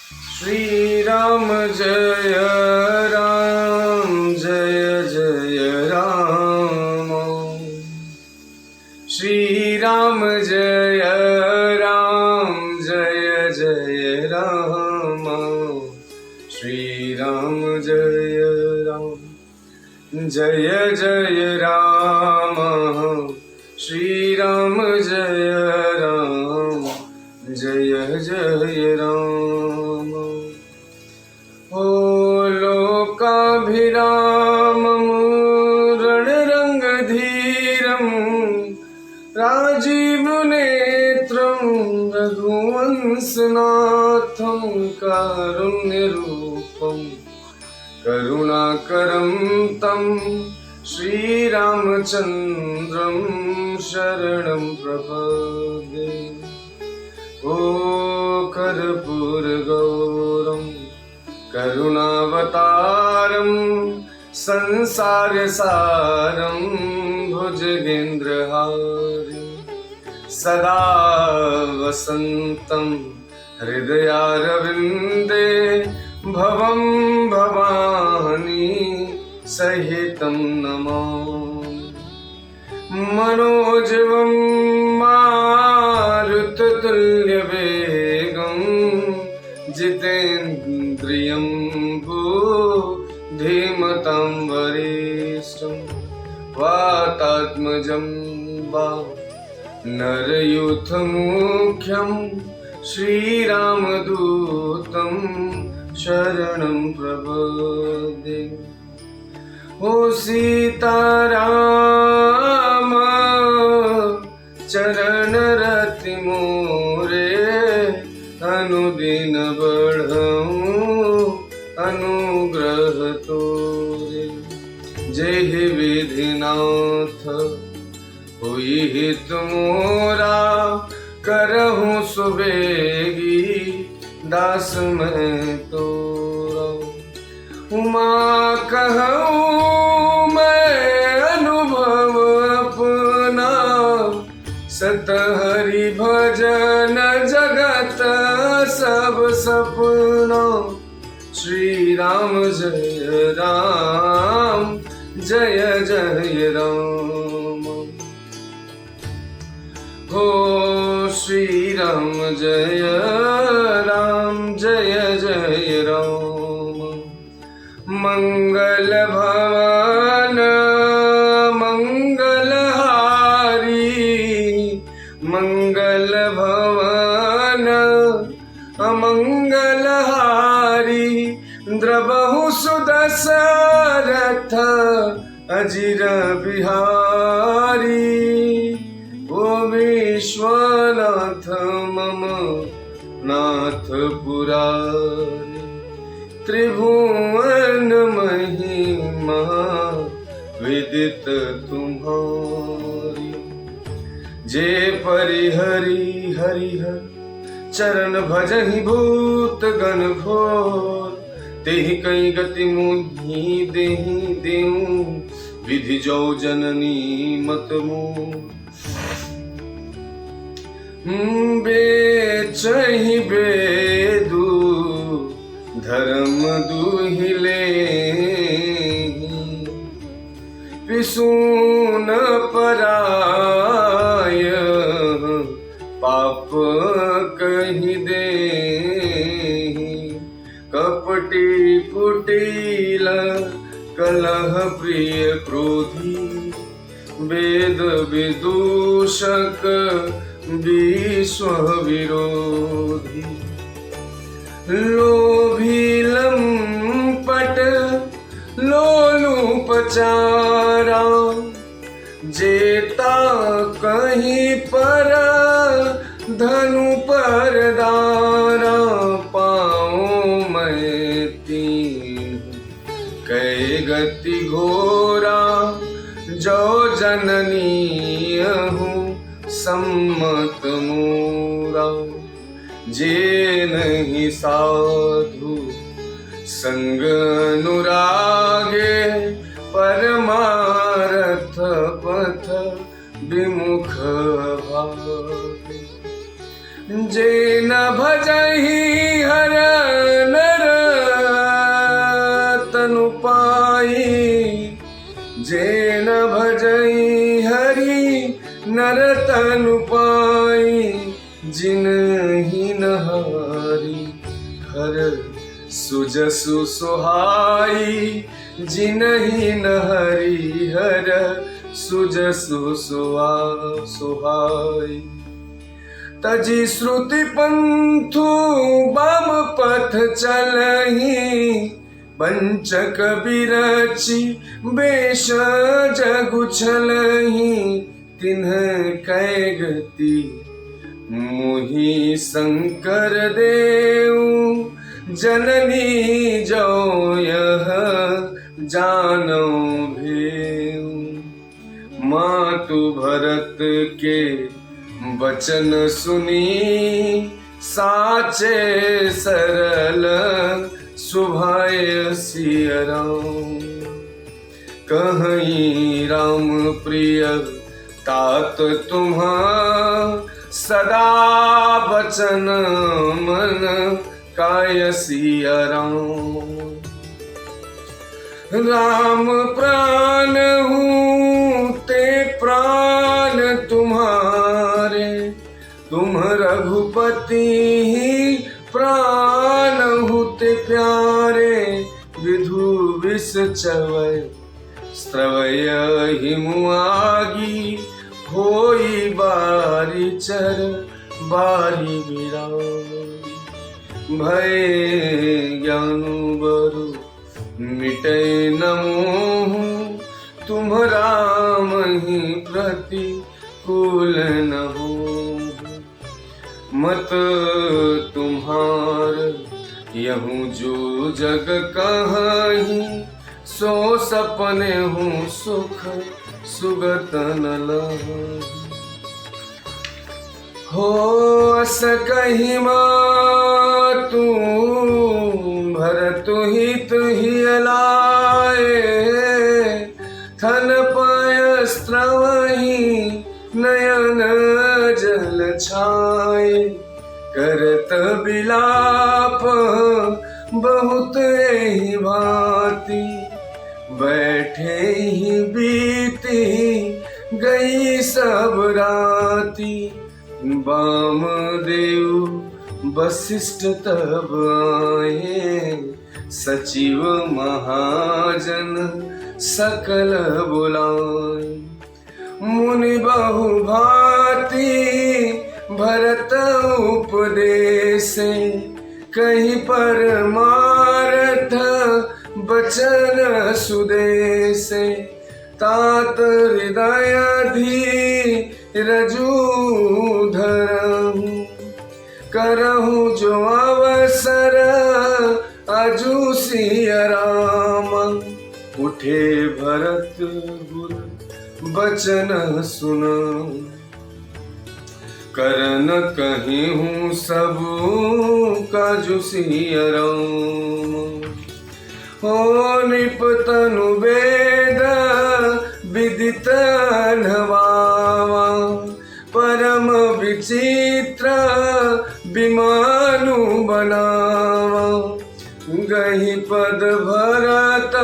श्री राम जय राम जय जय राम। श्री राम जय राम जय जय राम। श्री राम जय राम जय जय राम। श्री राम जय राम जय जय राम। ओ लोकाभिरामं रणरङ्गधीरं राजीवनेत्रं रघुवंशनाथं कारुण्यरूपं करुणाकरं तं श्रीरामचन्द्रं शरणं प्रपद्ये। ओ कर्पूरगौरं करुणावतारं संसारसारं भुजगेन्द्रहारिं सदा वसन्तं हृदयारविन्दे भवं भवानी सहितं नमामि। मनोजवं मारुततुल्यवेगं जितेन्द्रियं बुद्धिमतां वरिष्ठं वातात्मजं नरयूथमुख्यं श्रीरामदूतं शरणं प्रपद्ये। ओ सीताराम चरणरति मोरे अनुदिन बढ़ऊं अनुग्रह तोरे। जेहि विधिनाथ होई हित मोरा करहूं सुबेगी दास मैं तोरा। उमा कहूँ मैं अनुभव अपना सतहरि भजन जगत सब सपना। श्री राम जय राम जय जय राम। हो श्री राम जय राम जय जय राम। मंगल भवन मंगलहारी मंगल भवन अमंगलहारी द्रवहु सुदशरथ अजिर बिहारी। ओ विश्वनाथ मम नाथ पुरारी त्रिभुवन महिमा विदित तुम्हारी। जे परिहरि हरिहर चरण भजहि भूत गण घोर तेहि कई गति मुहि देहि देऊं विधि जो जननी मत मोर। बेचहि बेदू धर्म दुहिले पिसून पराय पाप कहि दे। कपटी कुटिल कलह प्रिय क्रोधी वेद विदूषक विश्व विरोधी। लोभी लंपट लोलुपचारा जेता कहीं पर धनु पर दारा। पाऊं मैं तीन कै गति घोरा जो जननी हूँ सम्मत मोरा। जे नहीं साधु संग अनुरागे परमारथ पथ विमुख भागे। जे न भजहि हर जिनहि नहारी हर सुजसु सुहाई, जिनहि नहरि हर सुजसु सुहाई। तजी श्रुति पंथु बम पथ चलहि, पंचक बिरचि बेश जगु छलहि, तिन्ह कै गति मुहि शंकर देव, जननी जो यह जानो भेऊ। मातु भरत के वचन सुनी, साचे सरल सुभाय सिय राम। कहीं राम प्रिय तात तुम्हा, सदा बचन मन काय सिय राम। राम प्राण हूँ ते प्राण तुम्हारे, तुम रघुपति ही प्राण हुते प्यारे। विधु विष चवय स्त्रवय हिमुआगी, होई बारी चर बारी विराम। भय ज्ञानु बरु मिटै न मोहु, तुम राम ही प्रतिकूल न हो। मत तुम्हार यहूँ जो जग कहीं, सो सपने हूँ सुख सुगत न लही। हो अस कही मातु भरतु हित ही लाए, थन पाय स्त्रवहि नयन जल छाए। करत बिलाप बहुत एहि भांति, बैठे ही बीती गई सब राति। वामदेव वशिष्ठ तब आए, सचिव महाजन सकल बुलाए। मुनि बहु भांति भरत उपदेसे, कहीं परमार्थ बचन सुदेसे। तात हृदय धीरजु धरहु, करहु जो अवसर अजु सिय राम। उठे भरत गुर बचन सुनाऊं, करन कहीं हूँ सब काजु सिय राम। हो निपतनु वेद विदित नवावा, परम विचित्र विमानु बनावा। गही पद भरत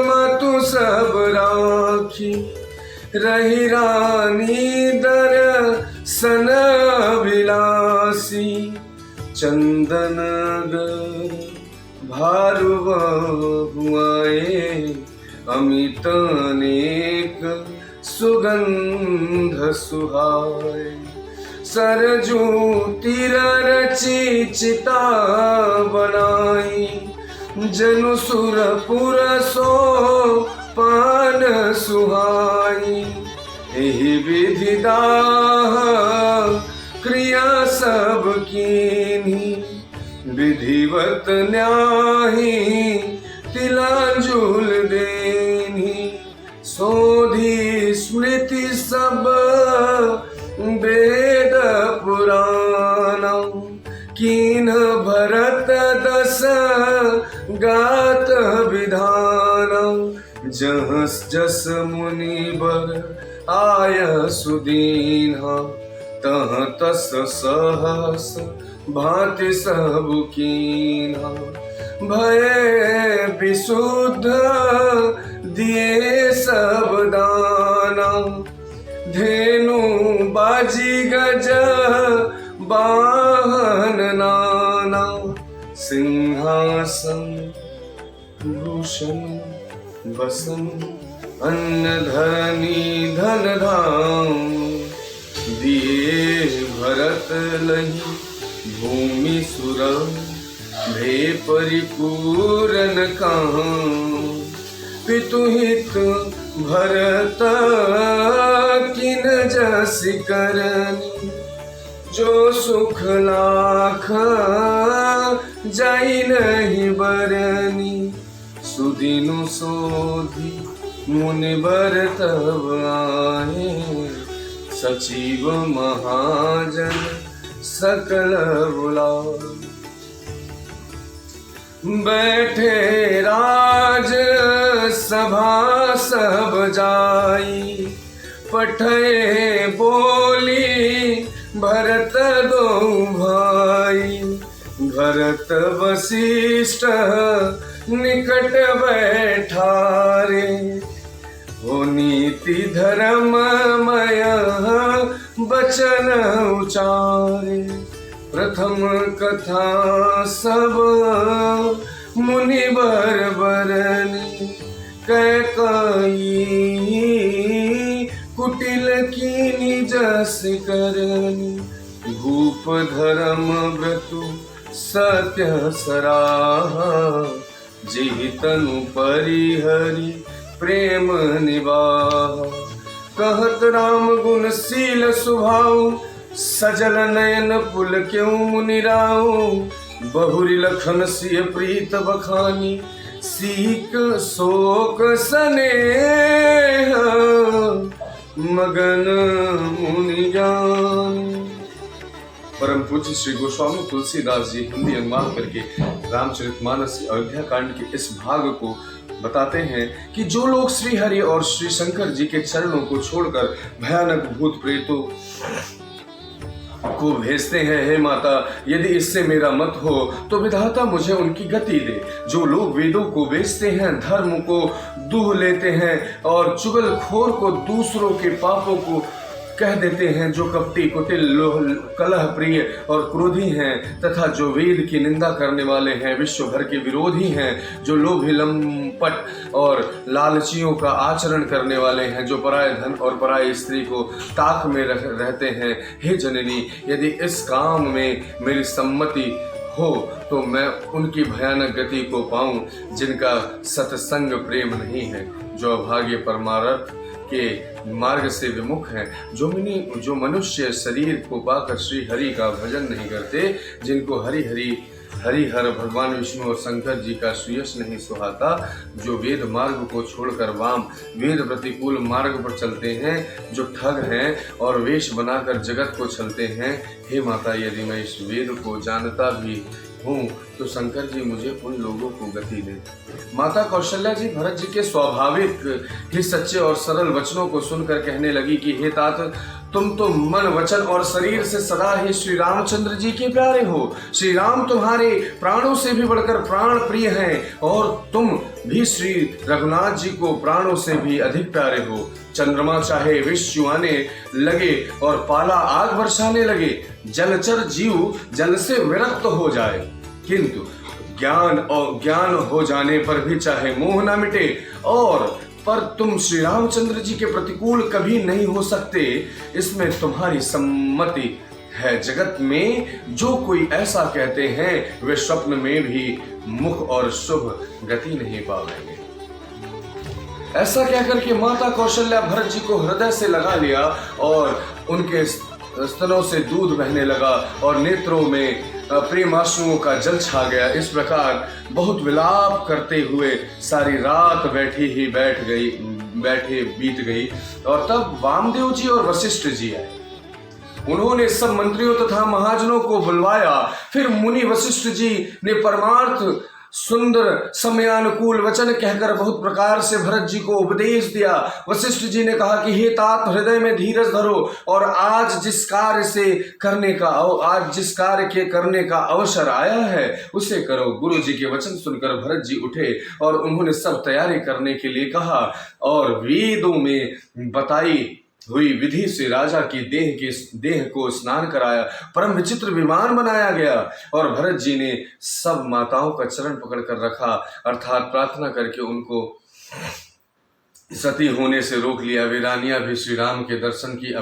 मतु सब राखी, रही रानी दर्शन विलासी। चंदन भारू बहुआए, अमित अनेक सुगंध सुहाए। सरजू तीर रची चिता बनाई, जनु सुरपुर सो पान सुहाई। एहि विधि दाह क्रिया सब कीन्ही, विधिवत न्याही तिलांजुल देनी। सोधी स्मृति सब वेद पुराण, कीन भरत दस गात विधान। जहस जस मुनि बर आय सुदीन्हा, तह तस सहस भांति सब कीन्हा। भय विशुद्ध दिए सब दाना, धेनु बा बाजी गज वाहन नाना, सिंहासन भूषण बसन, अन्न धरनी धन धाम, दिए भरत लही भूमि सुर, भे परिपूरन कहाँ, पितुहित भरत किन जस करनी, जो सुख लाख जाई नहीं बरनी, सुदिनु सोधी मुनिबर तब आए, सचिव महाजन सकल बुलाए, बैठे राज सभा सब जाई, पठे बोली भरत दो भाई, भरत वशिष्ठ निकट बैठारे, हो नीति धर्ममय बचन उचारे, प्रथम कथा सब मुनिवर बरनी, कैकेयी कुटिल कीनि जस करनी, भूप धर्म व्रतु सत्य सराहा, जिहि तनु परिहरि प्रेम निवाहा, कहत राम गुण शील सुभाऊ, सजल नयन पुल क्यों मुनिराऊ, बहुरी लखन सिय प्रीत बखानी, सीक शोक स्नेह मगन मुनि जान। परम पूज्य श्री गोस्वामी तुलसीदास जी हिंदी अनुवाद करके रामचरितमानस अयोध्या कांड के इस भाग को बताते हैं कि जो लोग श्री हरि और श्री शंकर जी के चरणों को छोड़कर भयानक भूत प्रेतों को भेजते हैं, हे माता यदि इससे मेरा मत हो तो विधाता मुझे उनकी गति दे। जो लोग वेदों को बेचते हैं, धर्म को दूह लेते हैं और चुगलखोर को दूसरों के पापों को कह देते हैं, जो कपटी कुटिल कलह प्रिय और क्रोधी हैं तथा जो वेद की निंदा करने वाले हैं, विश्व भर के विरोधी हैं, जो लोभी लंपट और लालचियों का आचरण करने वाले हैं, जो पराये धन और पराई स्त्री को ताक में रहते हैं, हे जननी यदि इस काम में मेरी सम्मति हो तो मैं उनकी भयानक गति को पाऊं जिनका सत्संग प्रेम नहीं है, जो अभागे परमार्थ के मार्ग से विमुख हैं, जो मनुष्य शरीर को पाकर श्री हरि का भजन नहीं करते, जिनको हरिहर भगवान विष्णु और शंकर जी का सुयश नहीं सुहाता, जो वेद मार्ग को छोड़कर वाम वेद प्रतिकूल मार्ग पर चलते हैं, जो ठग हैं और वेश बनाकर जगत को छलते हैं, हे माता यदि मैं इस वेद को जानता भी हूँ तो शंकर जी मुझे उन लोगों को गति दे। माता कौशल्या जी भरत जी के स्वाभाविक ही सच्चे और सरल वचनों को सुनकर कहने लगी कि हे तात, तुम तो मन वचन और शरीर से सदा ही श्री रामचंद्र जी के प्यारे हो। श्री राम तुम्हारे प्राणों से भी बढ़कर प्राण प्रिय हैं और तुम भी श्री रघुनाथ जी को प्राणों से भी अधिक प्यारे हो। चंद्रमा चाहे विष चुआने लगे और पाला आग बरसाने लगे, जलचर जीव जल से विरक्त हो जाए, किंतु ज्ञान हो जाने पर भी चाहे मोह न मिटे, और पर तुम श्री रामचंद्र जी के प्रतिकूल कभी नहीं हो सकते, इसमें तुम्हारी सम्मति है। जगत में जो कोई ऐसा कहते हैं वे स्वप्न में भी मुख और शुभ गति नहीं पावेंगे। ऐसा कहकर के माता कौशल्या भरत जी को हृदय से लगा लिया और उनके स्तनों से दूध बहने लगा और नेत्रों में प्रेमाश्रुओं का जल छा गया। इस प्रकार बहुत विलाप करते हुए सारी रात बैठे बीत गई और तब वामदेव जी और वशिष्ठ जी आए। उन्होंने सब मंत्रियों तथा महाजनों को बुलवाया। फिर मुनि वशिष्ठ जी ने परमार्थ सुंदर समयानुकूल वचन कहकर बहुत प्रकार से भरत जी को उपदेश दिया। वशिष्ठ जी ने कहा कि हे तात, हृदय में धीरज धरो और आज जिस कार्य के करने का अवसर आया है उसे करो। गुरु जी के वचन सुनकर भरत जी उठे और उन्होंने सब तैयारी करने के लिए कहा और वेदों में बताई हुई विधि से राजा की देह को स्नान कराया, परम विचित्र विमान बनाया गया और भरत जी ने सब माताओं का चरण पकड़ कर रखा, अर्थात प्रार्थना करके उनको सती होने से रोक लिया। वे रानियां भी श्री राम के दर्शन की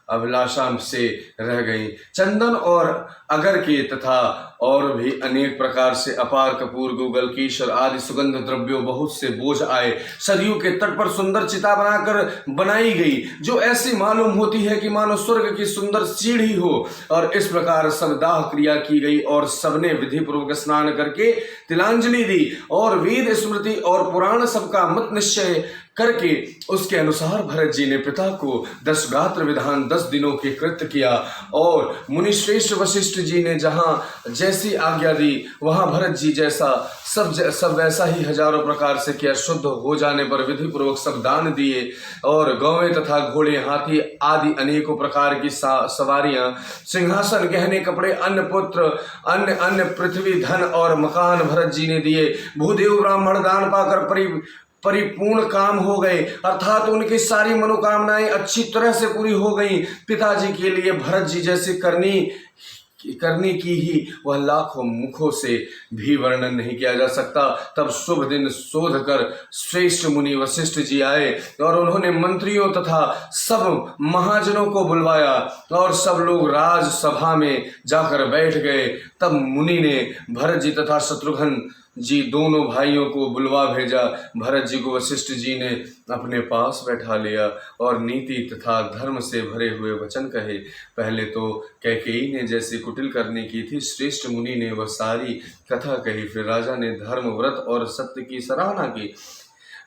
अभिलाषा से रह गईं। चंदन और अगर के तथा और भी अनेक प्रकार से अपार कपूर, गूगल, कीशर आदि सुगंध द्रव्यों बहुत से बोझ आए। सरयू के तट पर सुंदर चिता बनाकर बनाई गई, जो ऐसी मालूम होती है कि मानो स्वर्ग की सुंदर सीढ़ी हो। और इस प्रकार सब दाह क्रिया की गई और सबने विधि पूर्वक स्नान करके तिलांजलि दी और वेद स्मृति और पुराण सबका मत निश्चय करके उसके अनुसार भरत जी ने पिता को 10 गात्र विधान 10 दिनों के कृत्य किया। और मुनिश्रेष्ठ वशिष्ठ जी ने जहां जैसी आज्ञा दी वहां भरत जी जैसा सब वैसा ही हजारों प्रकार से किया। शुद्ध हो जाने पर विधि पूर्वक सब दान दिए और गौवें तथा घोड़े, हाथी आदि अनेकों प्रकार की सवारियां, सिंहासन, गहने, कपड़े, अन्न, पुत्र, अन्य पृथ्वी, धन और मकान भरत जी ने दिए। भूदेव ब्राह्मण दान पाकर परिपूर्ण काम हो गए, अर्थात उनकी सारी मनोकामनाएं अच्छी तरह से पूरी हो गई। पिताजी के लिए भरत जी जैसे करनी की ही वह लाखों मुखों से भी वर्णन नहीं किया जा सकता। तब शुभ दिन शोध कर श्रेष्ठ मुनि वशिष्ठ जी आए और उन्होंने मंत्रियों तथा सब महाजनों को बुलवाया और सब लोग राजसभा में जाकर बैठ गए। तब मुनि ने भरत जी तथा शत्रुघ्न जी दोनों भाइयों को बुलवा भेजा। भरत जी को वशिष्ठ जी ने अपने पास बैठा लिया और नीति तथा धर्म से भरे हुए वचन कहे। पहले तो कैकेयी ने जैसी कुटिल करनी की थी, श्रेष्ठ मुनि ने वह सारी कथा कही। फिर राजा ने धर्म, व्रत और सत्य की सराहना की,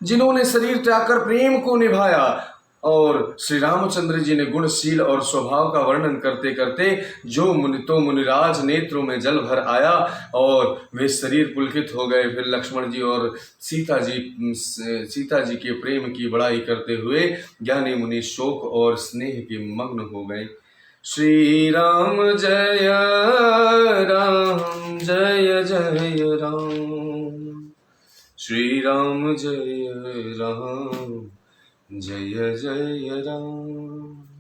जिन्होंने शरीर त्याग कर प्रेम को निभाया। और श्री रामचंद्र जी ने गुणशील और स्वभाव का वर्णन करते करते जो मुनिराज नेत्रों में जल भर आया और वे शरीर पुलकित हो गए। फिर लक्ष्मण जी और सीता जी के प्रेम की बड़ाई करते हुए ज्ञानी मुनि शोक और स्नेह के मग्न हो गए। श्री राम जय राम, जय जय राम, श्री राम जय राम, जय जय राम।